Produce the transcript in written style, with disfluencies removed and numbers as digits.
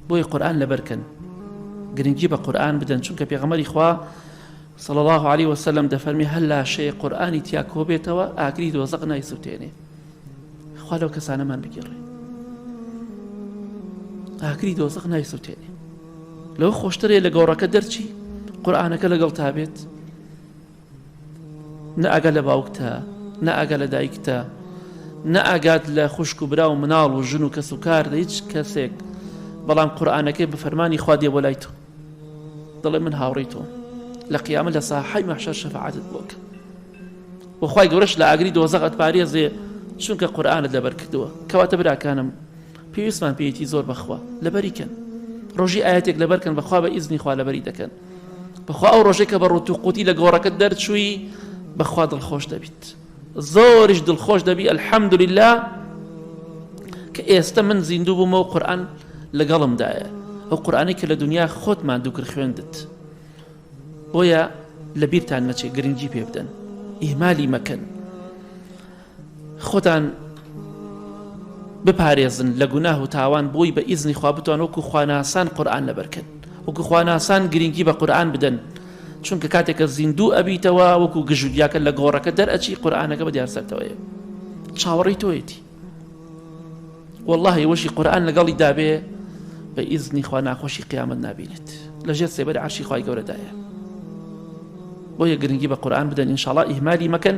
بۆی قورآن لەبەرکەن گرنگی بە قورآن بدەن چونکە پێغەمبەری خوا صلى الله عليه وسلم دەفەرمی هەر لاشەیە قورآنی تیا کۆ بێتەوە ئاگری دۆزەق نایسووتێنێ خوا لەو کەسانەمان بگێڕێ ئاگری دۆزەق نایسووتێنێ لەوە خۆشترێ لە گەوڕەکە دەرچی قورآنەکە لەگەڵ تابێت نە ئاگا لە باوکتە نە ئاگا لە دایکتە نە ئاگات لە خوشک و برا و مناڵ و ژن و کەس و کار هیچ کەسێک بەڵام قورآنەکەی بە فەرمانی خوا دێ بۆ لای تۆ دەڵێ من هاوڕێی تۆم لە قیامەت لە ساحەی مەحشەر شەفاعەتت بۆکە وەخوای گەورەش لە ئاگری دۆزەقت پارێزێ چونکە قورآنت لەبەر کردووە کەواتە براکانم پێویستمان پێیەتی زۆر بەخوا لەبەریکەن ڕۆژی ئاەتێک لەبەرکەن بەخوا بە ئیزنی خوا لەبەری دەکەن بەخوا ئەو ڕۆژێک کە بە ڕوت و قوتی لە گۆڕەکەت دەرچووی بەخوا دڵخۆش دەبیت زۆریش دڵخۆش دەبی الحەمدولله کە ئێستا من زیندوو بوومە و قورآن لەگەڵمدایە ئەو قورآنەی کە لە دنیا خۆتمان دووکرد خوێندت بۆیە لە بیرتان نەچێ گرنگی پێ بدەن ئیهمالی مەکەن خۆتان بپارێزن لە گوناه و تاوان بۆی بە ئیزنی خوا بتوان وەکو خواناسان قورآن لەبەرکەن وەکو خواناسان گرنگی بە قورآن بدەن چونکە کاتێکە زیندوو ئەبیتەوە وەکو گژودیاکە لە گۆڕەکە دەرئەچی قورآنەکە بە دیارسەرتەوەیە چاوەڕێی تۆیەتی والله وەشی قورآن لەگەڵی دابێ بە ئیزنی خوا ناخۆشی قیامەت نابینێت لەژێر سێبەری عەرشی خوای گەورەدایە بۆیە گرنگی بە قورآن بدەن ئینشاءڵڵا ئیهمالی مەکەن